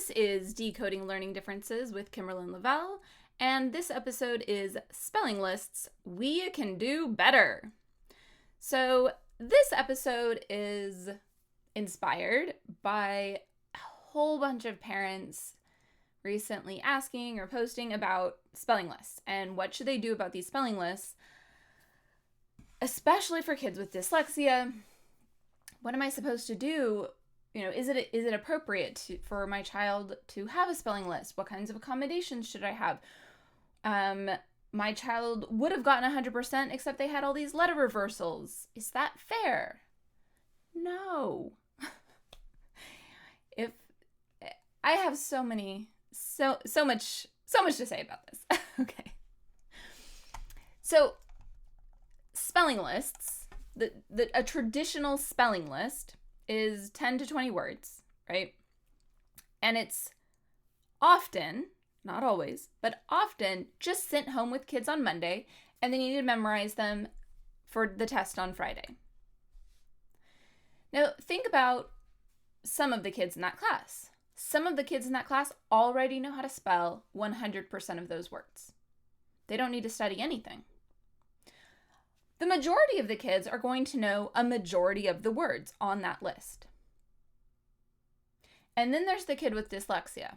This is Decoding Learning Differences with Kimberlyn Lavelle, and this episode is Spelling Lists We Can Do Better. So this episode is inspired by a whole bunch of parents recently asking or posting about spelling lists and what should they do about these spelling lists, especially for kids with dyslexia. What am I supposed to do? Is it appropriate for my child to have a spelling list? What kinds of accommodations should I have? My child would have gotten 100% except they had all these letter reversals. Is that fair? No. If I have so much to say about this. Okay. So, spelling lists, a traditional spelling list is 10 to 20 words, right? And it's often, not always, but often just sent home with kids on Monday, and they need to memorize them for the test on Friday. Now, think about some of the kids in that class. Some of the kids in that class already know how to spell 100% of those words. They don't need to study anything. The majority of the kids are going to know a majority of the words on that list. And then there's the kid with dyslexia.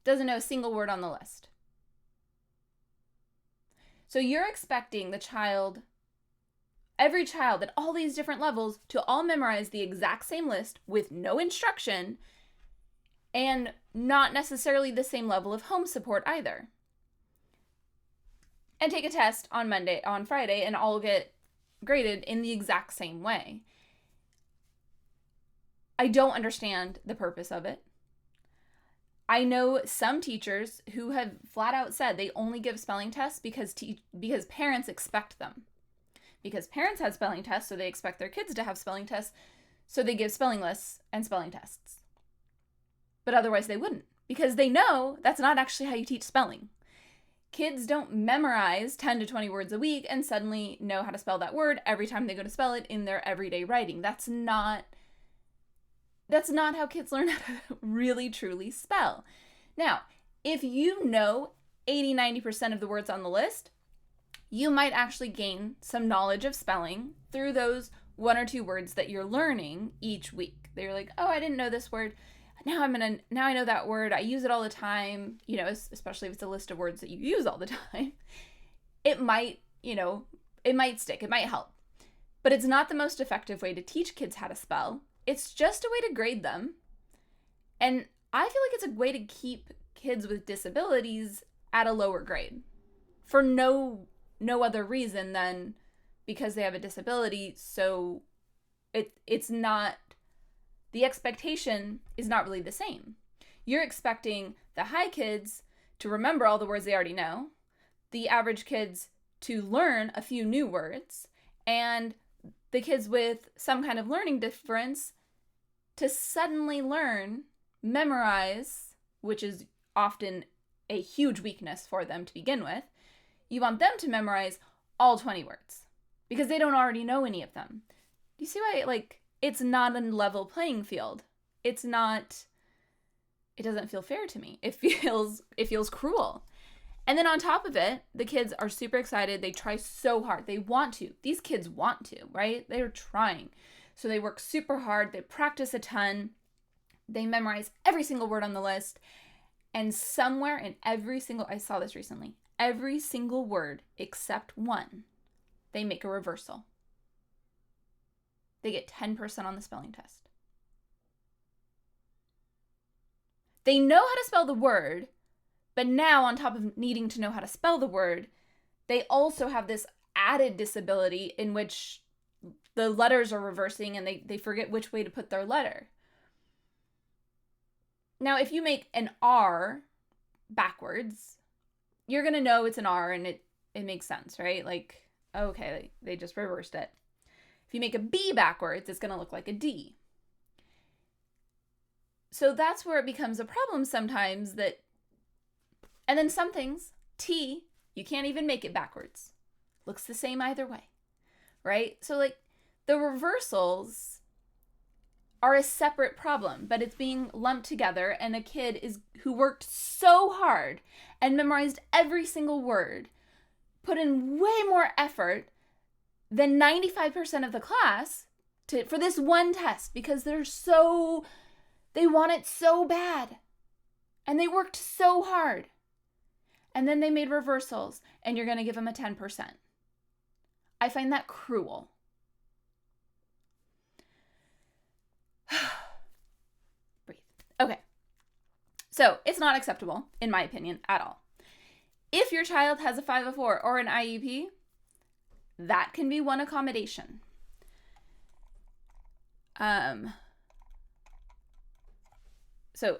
Doesn't know a single word on the list. So you're expecting every child at all these different levels to all memorize the exact same list with no instruction and not necessarily the same level of home support either. And take a test on Friday, and all get graded in the exact same way. I don't understand the purpose of it. I know some teachers who have flat out said they only give spelling tests because parents expect them. Because parents had spelling tests, so they expect their kids to have spelling tests, so they give spelling lists and spelling tests. But otherwise they wouldn't, because they know that's not actually how you teach spelling. Kids don't memorize 10 to 20 words a week and suddenly know how to spell that word every time they go to spell it in their everyday writing. That's not how kids learn how to really, truly spell. Now, if you know 80-90% of the words on the list, you might actually gain some knowledge of spelling through those one or two words that you're learning each week. They're like, oh, I didn't know this word. Now I know that word. I use it all the time, especially if it's a list of words that you use all the time. It might stick. It might help. But it's not the most effective way to teach kids how to spell. It's just a way to grade them. And I feel like it's a way to keep kids with disabilities at a lower grade for no other reason than because they have a disability. So it's not, the expectation is not really the same. You're expecting the high kids to remember all the words they already know, the average kids to learn a few new words, and the kids with some kind of learning difference to suddenly memorize, which is often a huge weakness for them to begin with. You want them to memorize all 20 words because they don't already know any of them. Do you see why, it's not a level playing field? It doesn't feel fair to me. It feels cruel. And then on top of it, the kids are super excited. They try so hard. They want to. These kids want to, right? They're trying. So they work super hard. They practice a ton. They memorize every single word on the list. And somewhere in I saw this recently, every single word except one, they make a reversal. They get 10% on the spelling test. They know how to spell the word, but now on top of needing to know how to spell the word, they also have this added disability in which the letters are reversing and they forget which way to put their letter. Now, if you make an R backwards, you're going to know it's an R and it makes sense, right? Okay, they just reversed it. If you make a B backwards, it's going to look like a D. So that's where it becomes a problem sometimes and then some things, T, you can't even make it backwards. Looks the same either way, right? So the reversals are a separate problem, but it's being lumped together, and a kid who worked so hard and memorized every single word, put in way more effort than 95% of the class for this one test because they want it so bad. And they worked so hard. And then they made reversals, and you're going to give them a 10%. I find that cruel. Breathe. Okay. So it's not acceptable, in my opinion, at all. If your child has a 504 or an IEP, that can be one accommodation. So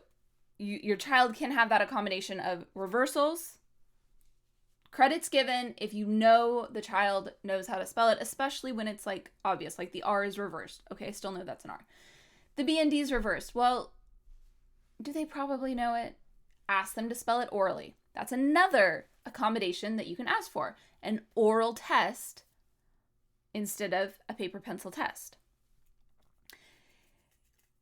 your child can have that accommodation of reversals, credits given if you know the child knows how to spell it, especially when it's like obvious, like the R is reversed. Okay, I still know that's an R. The B and D is reversed. Well, do they probably know it? Ask them to spell it orally. That's another accommodation that you can ask for. An oral test instead of a paper pencil test.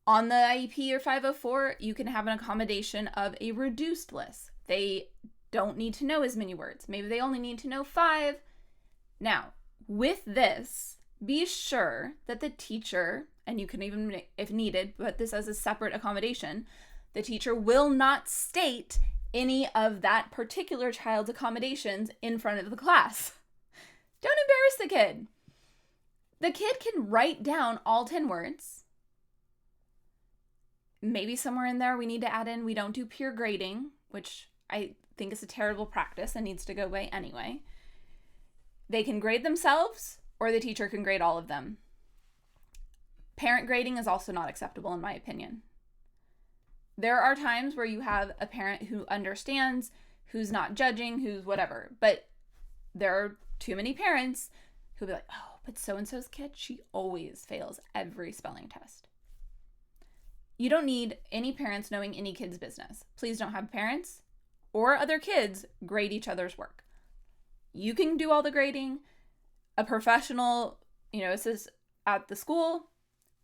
On the IEP or 504, you can have an accommodation of a reduced list. They don't need to know as many words. Maybe they only need to know 5. Now, with this, be sure that the teacher, and you can even, if needed, put this as a separate accommodation, the teacher will not state any of that particular child's accommodations in front of the class. Don't embarrass the kid. The kid can write down all 10 words. Maybe somewhere in there we need to add in, we don't do peer grading, which I think is a terrible practice and needs to go away anyway. They can grade themselves, or the teacher can grade all of them. Parent grading is also not acceptable in my opinion. There are times where you have a parent who understands, who's not judging, who's whatever, but there are too many parents who'll be like, oh, but so-and-so's kid, she always fails every spelling test. You don't need any parents knowing any kid's business. Please don't have parents or other kids grade each other's work. You can do all the grading. A professional, assist at the school,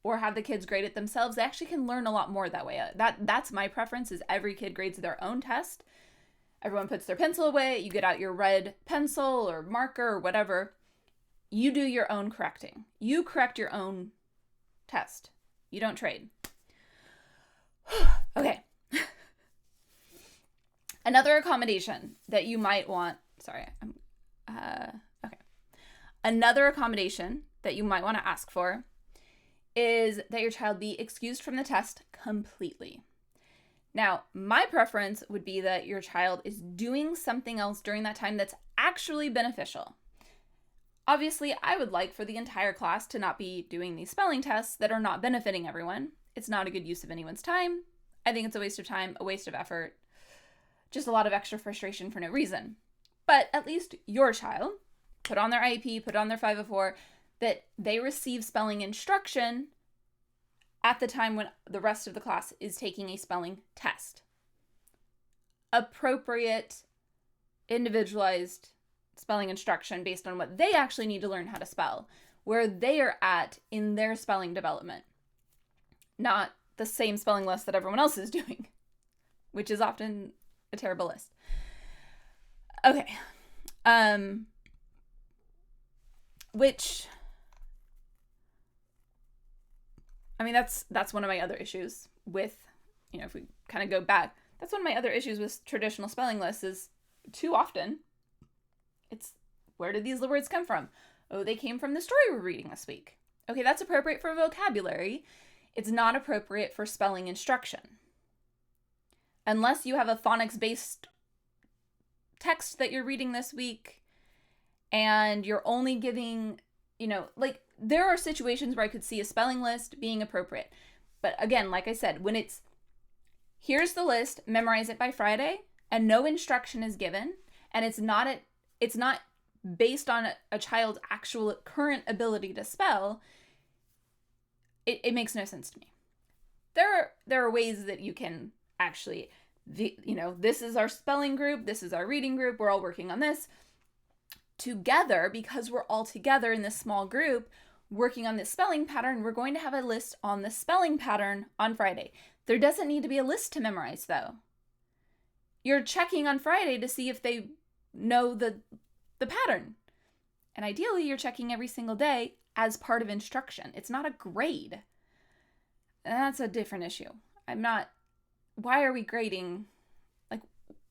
or have the kids grade it themselves. They actually can learn a lot more that way. That's my preference, is every kid grades their own test. Everyone puts their pencil away. You get out your red pencil or marker or whatever. You do your own correcting. You correct your own test. You don't trade. Okay. Another accommodation that you might want, Another accommodation that you might want to ask for is that your child be excused from the test completely. Now, my preference would be that your child is doing something else during that time that's actually beneficial. Obviously, I would like for the entire class to not be doing these spelling tests that are not benefiting everyone. It's not a good use of anyone's time. I think it's a waste of time, a waste of effort, just a lot of extra frustration for no reason. But at least your child, put on their IEP, put on their 504, that they receive spelling instruction at the time when the rest of the class is taking a spelling test. Appropriate, individualized spelling instruction based on what they actually need to learn how to spell, where they are at in their spelling development. Not the same spelling list that everyone else is doing, which is often a terrible list. Okay. That's one of my other issues with, if we kind of go back, that's one of my other issues with traditional spelling lists is too often it's, where did these words come from? Oh, they came from the story we're reading this week. Okay, that's appropriate for vocabulary. It's not appropriate for spelling instruction. Unless you have a phonics-based text that you're reading this week and you're only giving, there are situations where I could see a spelling list being appropriate. But again, like I said, when it's, here's the list, memorize it by Friday, and no instruction is given, and it's not based on a child's actual current ability to spell, it makes no sense to me. There are ways that you can actually, this is our spelling group, this is our reading group, we're all working on this together. Because we're all together in this small group, working on this spelling pattern, we're going to have a list on the spelling pattern on Friday. There doesn't need to be a list to memorize, though. You're checking on Friday to see if they know the pattern. And ideally, you're checking every single day as part of instruction. It's not a grade. And that's a different issue. Why are we grading? Like,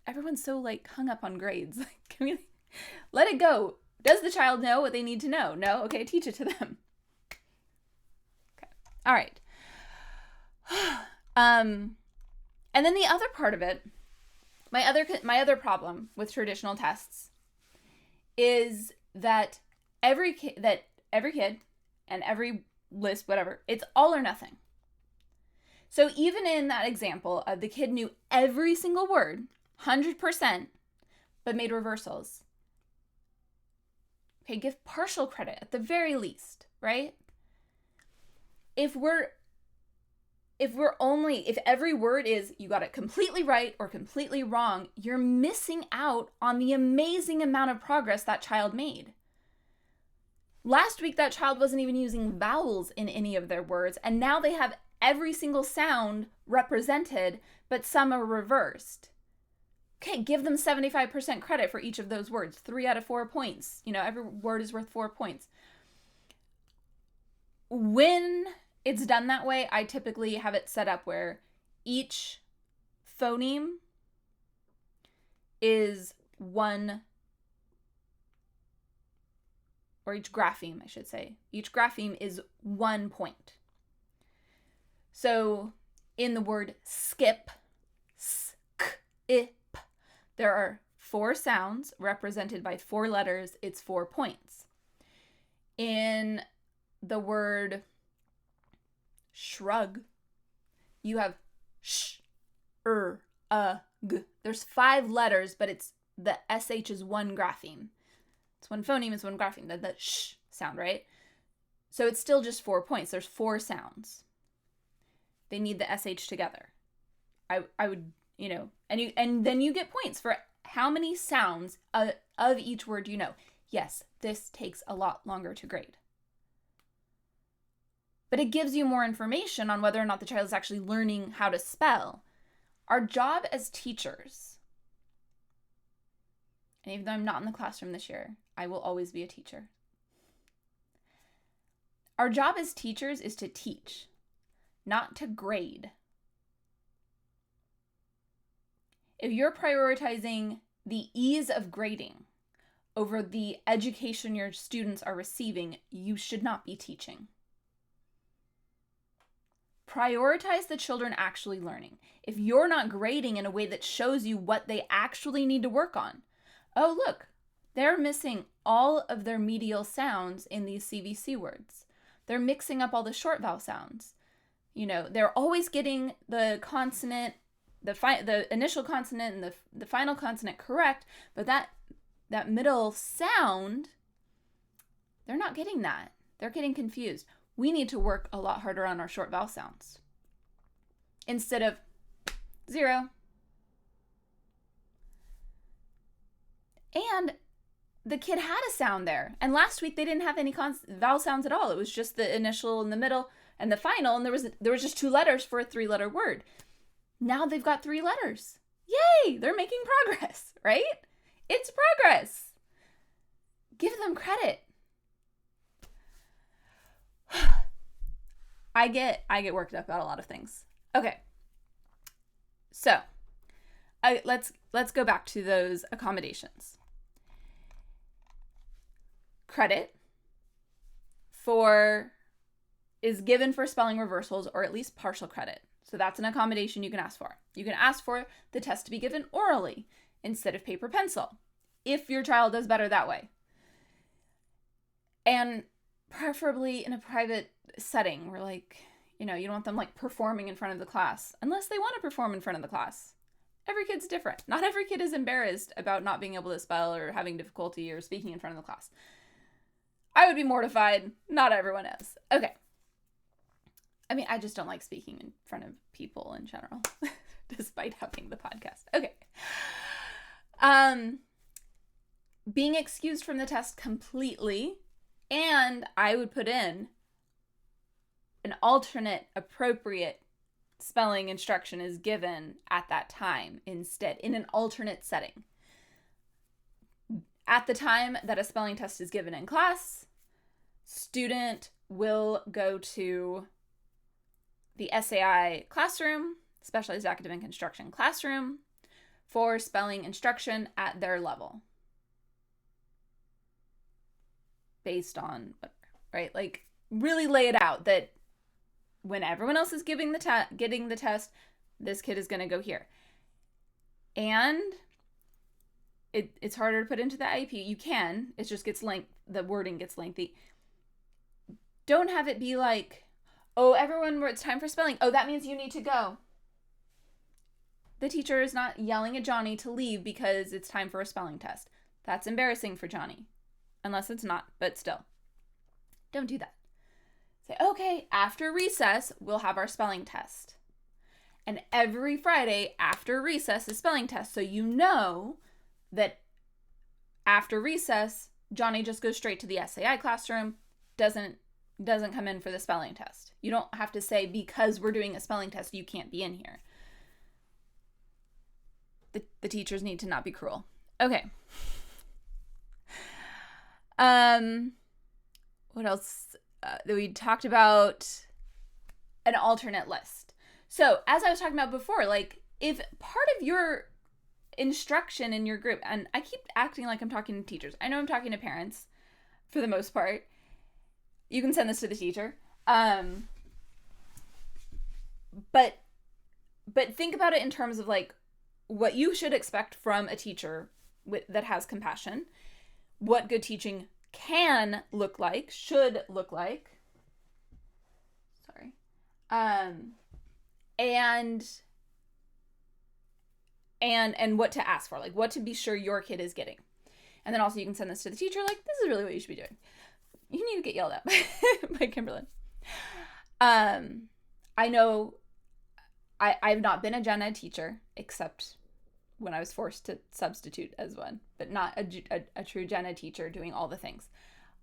everyone's so, like, hung up on grades. Like, can we let it go? Does the child know what they need to know? No? Okay, teach it to them. Okay. All right. And then the other part of it, my other problem with traditional tests is that every kid and every list, whatever, it's all or nothing. So even in that example of the kid knew every single word, 100%, but made reversals. Okay, give partial credit at the very least, right? If every word is you got it completely right or completely wrong, you're missing out on the amazing amount of progress that child made. Last week, that child wasn't even using vowels in any of their words, and now they have every single sound represented, but some are reversed. Okay, give them 75% credit for each of those words. 3 out of 4 points. Every word is worth 4 points. When it's done that way, I typically have it set up where each phoneme is one, or each grapheme, I should say. Each grapheme is 1 point. So in the word skip, skip, there are 4 sounds represented by 4 letters. It's 4 points. In the word shrug, you have sh, g. There's 5 letters, but the sh is 1 grapheme. It's 1 phoneme, it's 1 grapheme. The sh sound, right? So it's still just 4 points. There's 4 sounds. They need the sh together. I would, and then you get points for how many sounds of each word you know. Yes, this takes a lot longer to grade. But it gives you more information on whether or not the child is actually learning how to spell. Our job as teachers, and even though I'm not in the classroom this year, I will always be a teacher. Our job as teachers is to teach, not to grade. If you're prioritizing the ease of grading over the education your students are receiving, you should not be teaching. Prioritize the children actually learning. If you're not grading in a way that shows you what they actually need to work on, oh, look, they're missing all of their medial sounds in these CVC words. They're mixing up all the short vowel sounds. They're always getting the consonant, the initial consonant and the final consonant correct, but that middle sound, they're not getting that. They're getting confused. We need to work a lot harder on our short vowel sounds. Instead of 0. And the kid had a sound there. And last week they didn't have any vowel sounds at all. It was just the initial and the middle and the final, and there was just 2 letters for a 3-letter word. Now they've got 3 letters. Yay! They're making progress, right? It's progress. Give them credit. I get worked up about a lot of things. Okay. So, let's go back to those accommodations. Credit is given for spelling reversals, or at least partial credit. So that's an accommodation you can ask for. You can ask for the test to be given orally instead of paper pencil, if your child does better that way. And preferably in a private setting where, you don't want them performing in front of the class, unless they want to perform in front of the class. Every kid's different. Not every kid is embarrassed about not being able to spell or having difficulty or speaking in front of the class. I would be mortified. Not everyone is. Okay. I just don't like speaking in front of people in general, despite having the podcast. Okay. Being excused from the test completely And I would put in an alternate appropriate spelling instruction is given at that time instead, in an alternate setting. At the time that a spelling test is given in class, student will go to the SAI classroom, Specialized Academic Instruction classroom, for spelling instruction at their level. Based on, right? Like, really lay it out that when everyone else is getting the test, this kid is going to go here. And it's harder to put into the IEP. You can. It just gets the wording gets lengthy. Don't have it be like, oh, everyone, it's time for spelling. Oh, that means you need to go. The teacher is not yelling at Johnny to leave because it's time for a spelling test. That's embarrassing for Johnny. Unless it's not, but still. Don't do that. Say, okay, after recess, we'll have our spelling test. And every Friday after recess is spelling test. So you know that after recess, Johnny just goes straight to the SAI classroom, doesn't come in for the spelling test. You don't have to say, because we're doing a spelling test, you can't be in here. The teachers need to not be cruel. Okay. What else? We talked about an alternate list. So as I was talking about before, like, if part of your instruction in your group, and I keep acting like I'm talking to teachers. I know I'm talking to parents for the most part. You can send this to the teacher. But think about it in terms of like what you should expect from a teacher that has compassion, what good teaching can look like, should look like. Sorry. And what to ask for, like what to be sure your kid is getting. And then also you can send this to the teacher, like, this is really what you should be doing. You need to get yelled at by Kimberlyn. I know I've not been a gen ed teacher, except when I was forced to substitute as one, but not a true gen ed teacher doing all the things.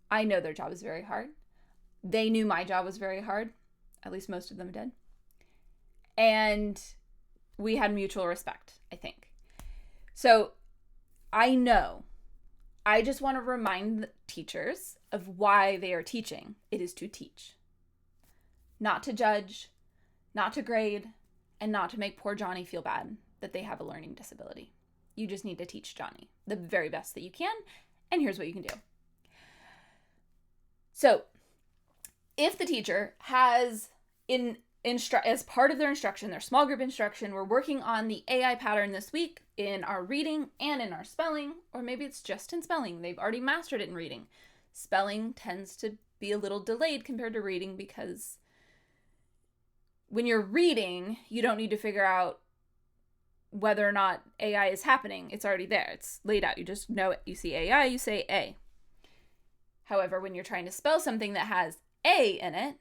I know their job is very hard. They knew my job was very hard. At least most of them did. And we had mutual respect, I think. So I know. I just want to remind the teachers of why they are teaching. It is to teach. Not to judge, not to grade, and not to make poor Johnny feel bad that they have a learning disability. You just need to teach Johnny the very best that you can, and here's what you can do. So, if the teacher has as part of their instruction, their small group instruction, we're working on the AI pattern this week in our reading and in our spelling, or maybe it's just in spelling. They've already mastered it in reading. Spelling tends to be a little delayed compared to reading because when you're reading, you don't need to figure out whether or not AI is happening. It's already there. It's laid out. You just know it. You see AI, you say A. However, when you're trying to spell something that has A in it,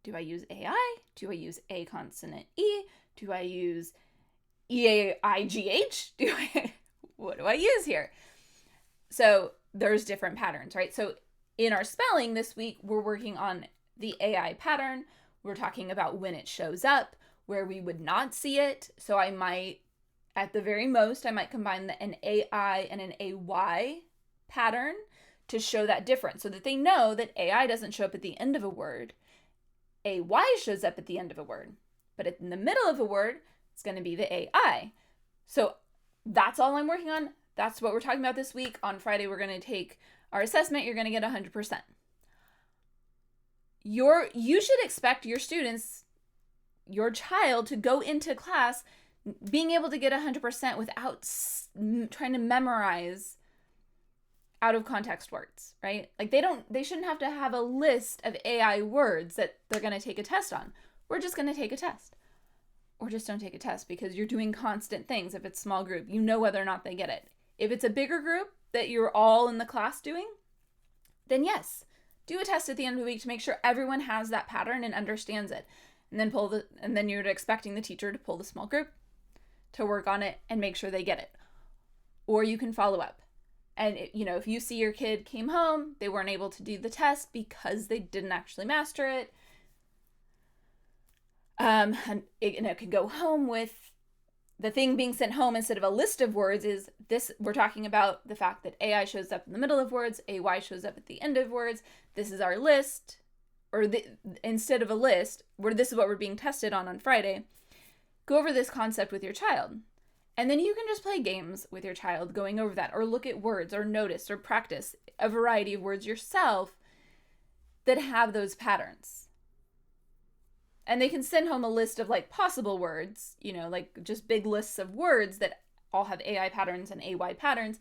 do I use AI? Do I use A consonant E? Do I use EAIGH? What do I use here? So there's different patterns, right? So in our spelling this week, we're working on the AI pattern. We're talking about when it shows up, where we would not see it. So I might, at the very most, I might combine an AI and an AY pattern to show that difference so that they know that AI doesn't show up at the end of a word. AY shows up at the end of a word. But in the middle of a word, it's going to be the AI. So that's all I'm working on. That's what we're talking about this week. On Friday, we're going to take our assessment. You're going to get 100%. You should expect your students, your child, to go into class being able to get 100% without trying to memorize out of context words, right? Like they shouldn't have to have a list of AI words that they're going to take a test on. We're just going to take a test. Or just don't take a test because you're doing constant things. If it's small group, you know whether or not they get it. If it's a bigger group that you're all in the class doing, then yes, do a test at the end of the week to make sure everyone has that pattern and understands it. And then you're expecting the teacher to pull the small group to work on it and make sure they get it. Or you can follow up And, if you see your kid came home, they weren't able to do the test because they didn't actually master it, and it could go home with the thing being sent home instead of a list of words is this. We're talking about the fact that AI shows up in the middle of words, AY shows up at the end of words. This is our list, or instead of a list, where this is what we're being tested on Friday. Go over this concept with your child. And then you can just play games with your child going over that, or look at words, or notice, or practice a variety of words yourself that have those patterns. And they can send home a list of possible words, just big lists of words that all have AI patterns and AY patterns.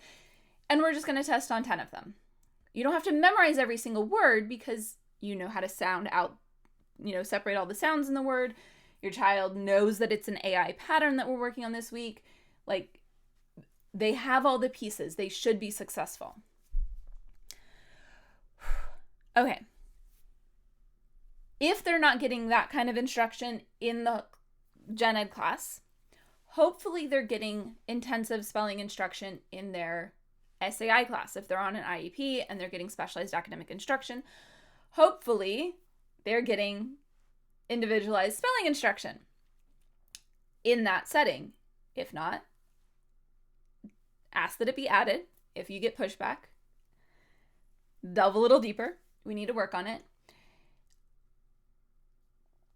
And we're just going to test on 10 of them. You don't have to memorize every single word because you know how to sound out, separate all the sounds in the word. Your child knows that it's an AI pattern that we're working on this week. They have all the pieces. They should be successful. Okay. If they're not getting that kind of instruction in the gen ed class, hopefully they're getting intensive spelling instruction in their SAI class. If they're on an IEP and they're getting specialized academic instruction, hopefully they're getting individualized spelling instruction in that setting. If not, ask that it be added. If you get pushback, delve a little deeper. We need to work on it.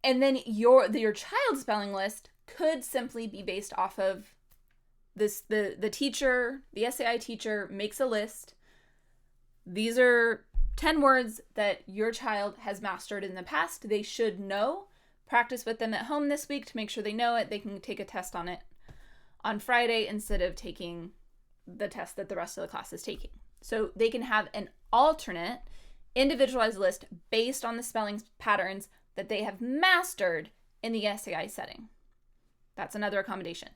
And then your child's spelling list could simply be based off of this. The teacher, the SAI teacher, makes a list. These are 10 words that your child has mastered in the past. They should know. Practice with them at home this week to make sure they know it. They can take a test on it on Friday instead of taking the test that the rest of the class is taking. So they can have an alternate, individualized list based on the spelling patterns that they have mastered in the SAI setting. That's another accommodation.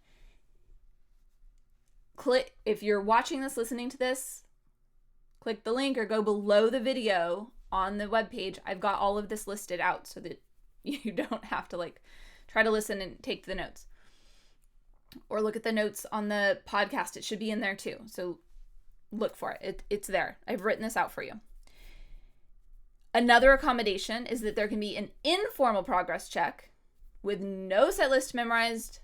If you're watching this, listening to this, click the link or go below the video on the webpage. I've got all of this listed out so that you don't have to try to listen and take the notes. Or look at the notes on the podcast. It should be in there too. So look for it. It's there. I've written this out for you. Another accommodation is that there can be an informal progress check with no set list memorized,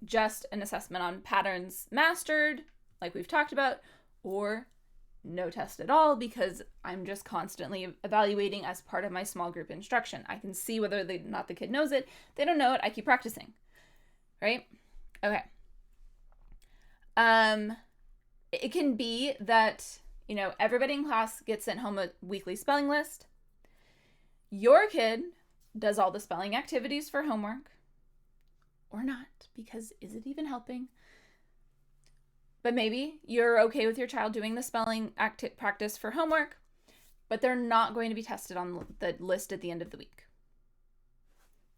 just an assessment on patterns mastered, like we've talked about, or no test at all because I'm just constantly evaluating as part of my small group instruction. I can see whether or not the kid knows it. They don't know it. I keep practicing, right? Okay. It can be that, everybody in class gets sent home a weekly spelling list. Your kid does all the spelling activities for homework, or not, because is it even helping? But maybe you're okay with your child doing the spelling practice for homework, but they're not going to be tested on the list at the end of the week.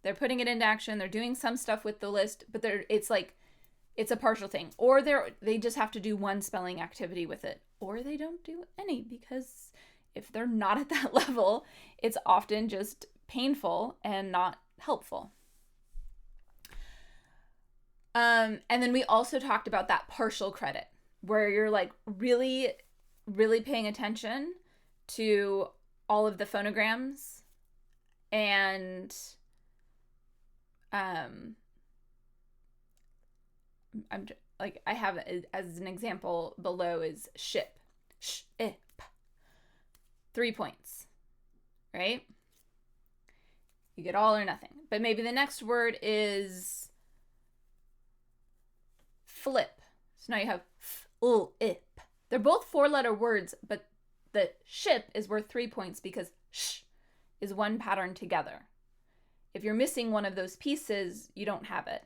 They're putting it into action. They're doing some stuff with the list, but it's a partial thing. Or they just have to do one spelling activity with it, or they don't do any, because if they're not at that level, it's often just painful and not helpful. And then we also talked about that partial credit, where you're really, really paying attention to all of the phonograms, and I have as an example below is ship, ship, 3 points, right? You get all or nothing. But maybe the next word is flip. So now you have ip. They're both 4-letter words, but the ship is worth 3 points because sh is one pattern together. If you're missing one of those pieces, you don't have it.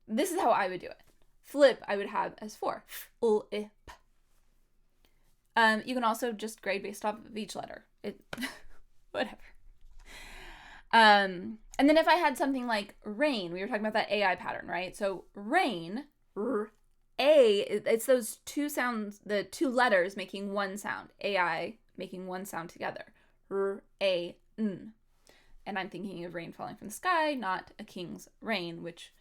This is how I would do it. Flip, I would have as 4. Ip. You can also just grade based off of each letter. Whatever. And then if I had something like rain, we were talking about that AI pattern, right? So rain, it's those two sounds, the two letters making one sound. AI making one sound together. N. And I'm thinking of rain falling from the sky, not a king's reign, which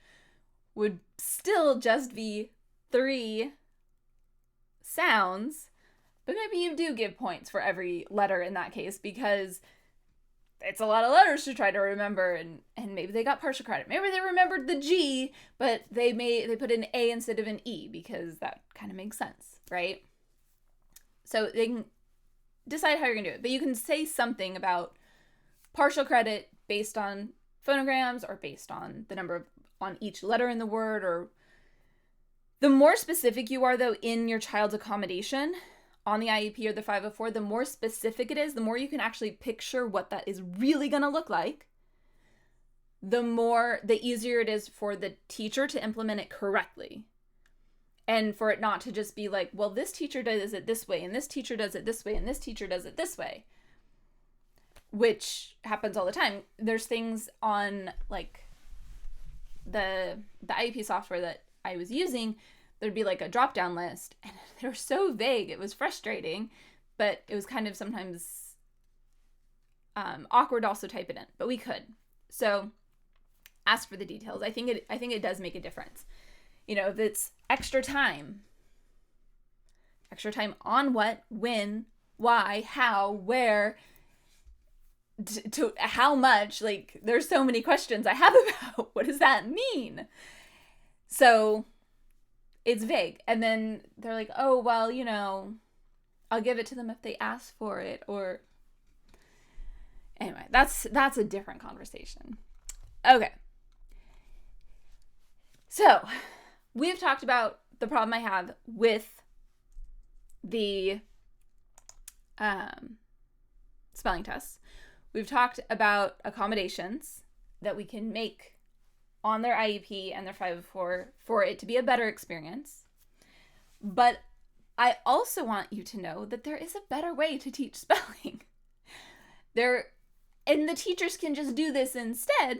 would still just be 3 sounds, but maybe you do give points for every letter in that case, because it's a lot of letters to try to remember, and maybe they got partial credit. Maybe they remembered the G, but they put an A instead of an E, because that kind of makes sense, right? So they can decide how you're gonna do it, but you can say something about partial credit based on phonograms, or based on the number on each letter in the word. Or the more specific you are, though, in your child's accommodation on the IEP or the 504, the more specific it is, the more you can actually picture what that is really going to look like, the easier it is for the teacher to implement it correctly. And for it not to just be like, well, this teacher does it this way, and this teacher does it this way, and this teacher does it this way, which happens all the time. There's things on like the IEP software that I was using. There'd be like a drop-down list, and they were so vague. It was frustrating, but it was kind of sometimes awkward to also type it in, but we could. So ask for the details. I think it does make a difference. You know, if it's extra time on what, when, why, how, where, to how much, like there's so many questions I have about what does that mean? So it's vague. And then they're like, oh, well, you know, I'll give it to them if they ask for it. Or anyway, that's a different conversation. Okay. So we've talked about the problem I have with the spelling tests. We've talked about accommodations that we can make on their IEP and their 504 for it to be a better experience. But I also want you to know that there is a better way to teach spelling. And the teachers can just do this instead,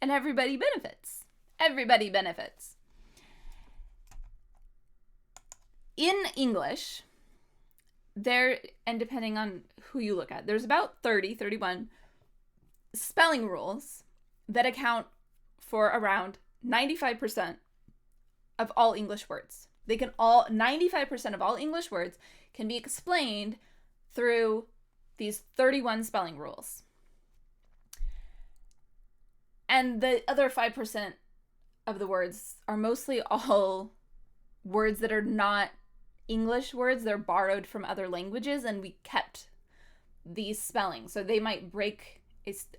and everybody benefits. Everybody benefits. In English, and depending on who you look at, there's about 31 spelling rules that account for around 95% of all English words. 95% of all English words can be explained through these 31 spelling rules. And the other 5% of the words are mostly all words that are not English words. They're borrowed from other languages, and we kept these spellings. So they might break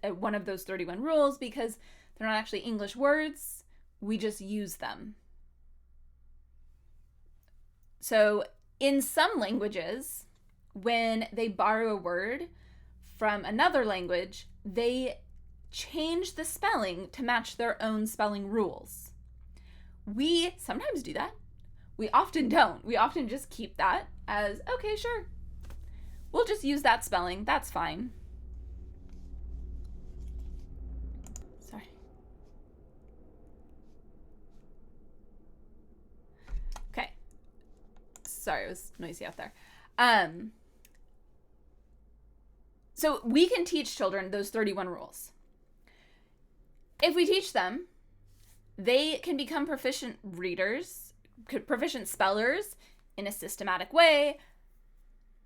one of those 31 rules because they're not actually English words. We just use them. So in some languages, when they borrow a word from another language, they change the spelling to match their own spelling rules. We sometimes do that. We often don't. We often just keep that as, okay, sure. We'll just use that spelling. That's fine. Sorry. Okay. Sorry, it was noisy out there. So we can teach children those 31 rules. If we teach them, they can become proficient readers, proficient spellers in a systematic way,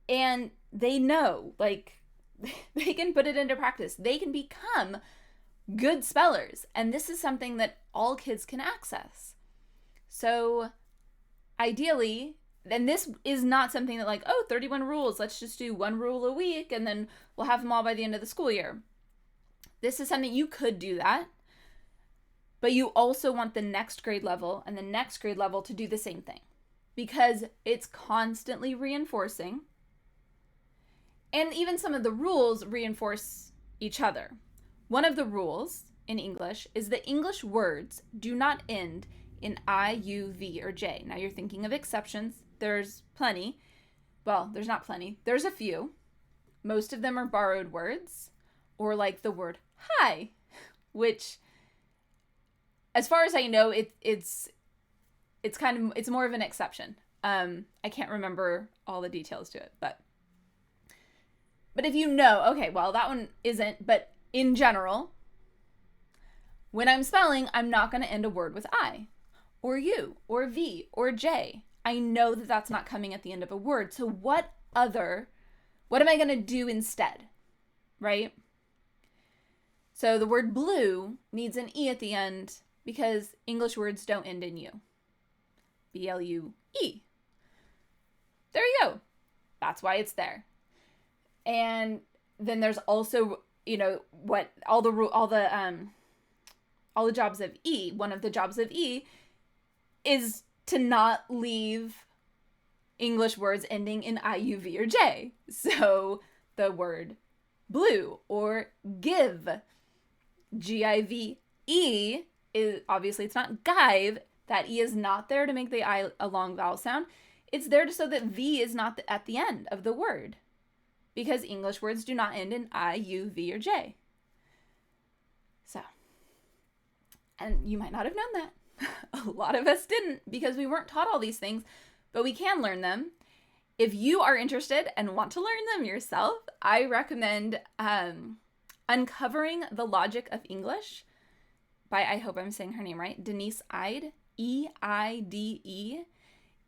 and they know, like, they can put it into practice. They can become good spellers, and this is something that all kids can access. So ideally, and this is not something that like, 31 rules, let's just do one rule a week and then we'll have them all by the end of the school year. This is something you could do that, but you also want the next grade level and the next grade level to do the same thing, because it's constantly reinforcing, and even some of the rules reinforce each other. One of the rules in English is that English words do not end in I, U, V, or J. Now you're thinking of exceptions. There's plenty. Well, there's not plenty. There's a few. Most of them are borrowed words, or like the word hi, which, as far as I know, it's more of an exception. I can't remember all the details to it, but if you know, okay, well, that one isn't, but in general, when I'm spelling, I'm not going to end a word with I, or U, or V, or J. I know that that's not coming at the end of a word. So what am I going to do instead? Right? So the word blue needs an E at the end because English words don't end in U. B-L-U-E. There you go. That's why it's there. And then there's also, what all the jobs of E. One of the jobs of E is to not leave English words ending in I, U, V, or J. So the word blue or give, G-I-V-E, is obviously it's not give. That E is not there to make the I a long vowel sound. It's there so that V is not at the end of the word, because English words do not end in I, U, V, or J. So, and you might not have known that. A lot of us didn't, because we weren't taught all these things, but we can learn them. If you are interested and want to learn them yourself, I recommend Uncovering the Logic of English by, I hope I'm saying her name right, Denise Eide, E-I-D-E.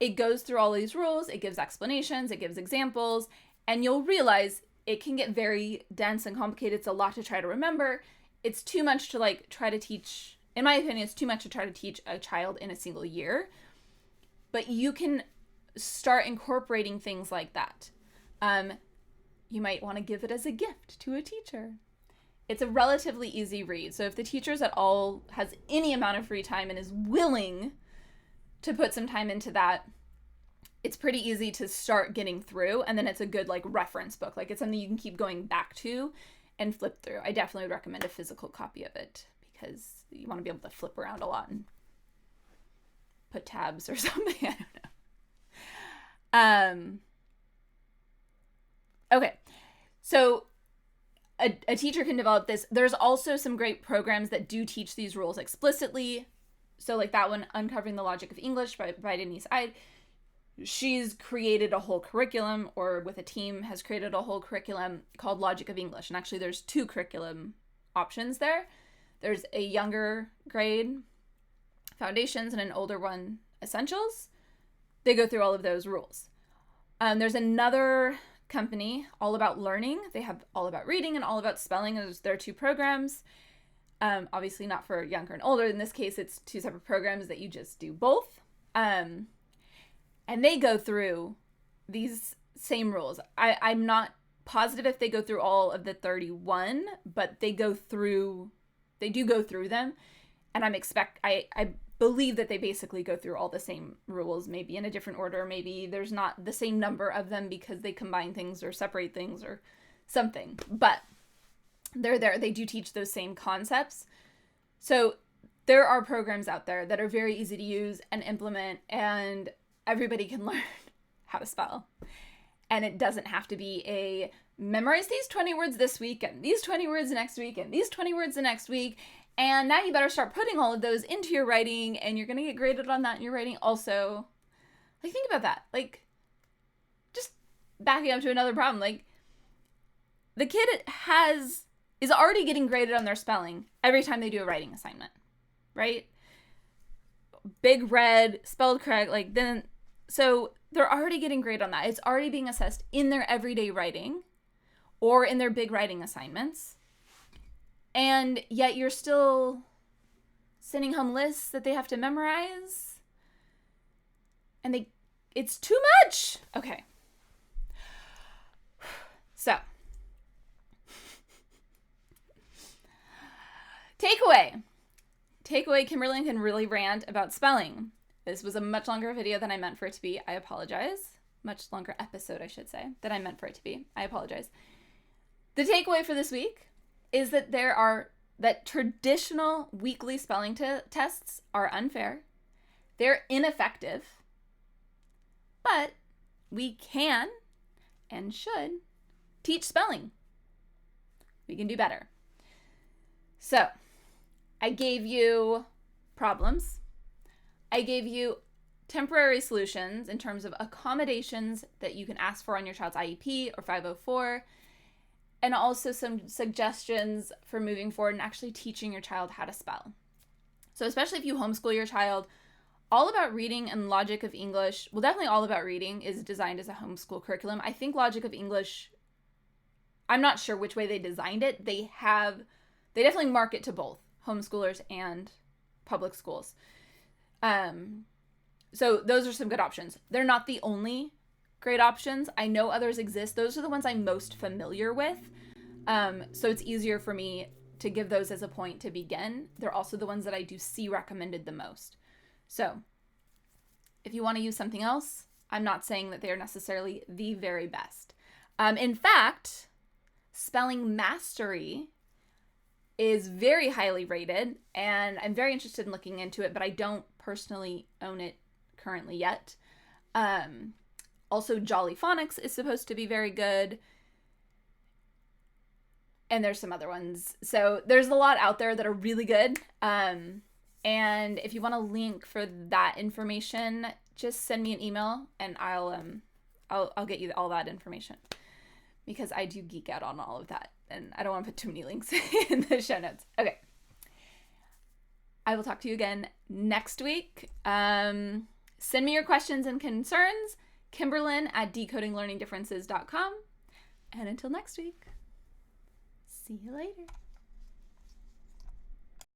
It goes through all these rules, it gives explanations, it gives examples, and you'll realize it can get very dense and complicated. It's a lot to try to remember. It's too much to try to teach. In my opinion, it's too much to try to teach a child in a single year. But you can start incorporating things like that. You might want to give it as a gift to a teacher. It's a relatively easy read. So if the teacher's at all has any amount of free time and is willing to put some time into that, it's pretty easy to start getting through. And then it's a good reference book. It's something you can keep going back to and flip through. I definitely would recommend a physical copy of it, because you want to be able to flip around a lot and put tabs or something. I don't know. Okay. So a teacher can develop this. There's also some great programs that do teach these rules explicitly. So that one, Uncovering the Logic of English by Denise Eide. She's created a whole curriculum, or with a team has created a whole curriculum called Logic of English. And actually there's two curriculum options there. There's a younger grade, foundations, and an older one, essentials. They go through all of those rules. There's another company, All About Learning. They have All About Reading and All About Spelling. There are two programs. Obviously not for younger and older. In this case, it's two separate programs that you just do both. And they go through these same rules. I'm not positive if they go through all of the 31, but they do go through them. And I believe that they basically go through all the same rules, maybe in a different order. Maybe there's not the same number of them because they combine things or separate things or something. But they're there. They do teach those same concepts. So there are programs out there that are very easy to use and implement, and everybody can learn how to spell. And it doesn't have to be a memorize these 20 words this week and these 20 words next week and these 20 words the next week. And now you better start putting all of those into your writing, and you're going to get graded on that in your writing also. Think about that. Just backing up to another problem. The kid is already getting graded on their spelling every time they do a writing assignment, right? Big red, spelled correct, so they're already getting graded on that. It's already being assessed in their everyday writing or in their big writing assignments. And yet you're still sending home lists that they have to memorize. And it's too much. Okay. So, takeaway, Kimberly can really rant about spelling. This was a much longer video than I meant for it to be. I apologize. Much longer episode, I should say, than I meant for it to be. I apologize. The takeaway for this week is that that traditional weekly spelling tests are unfair. They're ineffective. But we can and should teach spelling. We can do better. So, I gave you problems. I gave you temporary solutions in terms of accommodations that you can ask for on your child's IEP or 504, and also some suggestions for moving forward and actually teaching your child how to spell. So especially if you homeschool your child, All About Reading and Logic of English, well, definitely All About Reading is designed as a homeschool curriculum. I think Logic of English, I'm not sure which way they designed it. They definitely market to both homeschoolers and public schools. So those are some good options. They're not the only great options. I know others exist. Those are the ones I'm most familiar with. So it's easier for me to give those as a point to begin. They're also the ones that I do see recommended the most. So if you want to use something else, I'm not saying that they are necessarily the very best. In fact, Spelling Mastery is very highly rated, and I'm very interested in looking into it, but I don't personally own it currently yet. Also, Jolly Phonics is supposed to be very good. And there's some other ones. So there's a lot out there that are really good. And if you want a link for that information, just send me an email and I'll get you all that information, because I do geek out on all of that and I don't want to put too many links in the show notes. Okay. I will talk to you again next week. Send me your questions and concerns, Kimberlyn@decodinglearningdifferences.com. And until next week, see you later.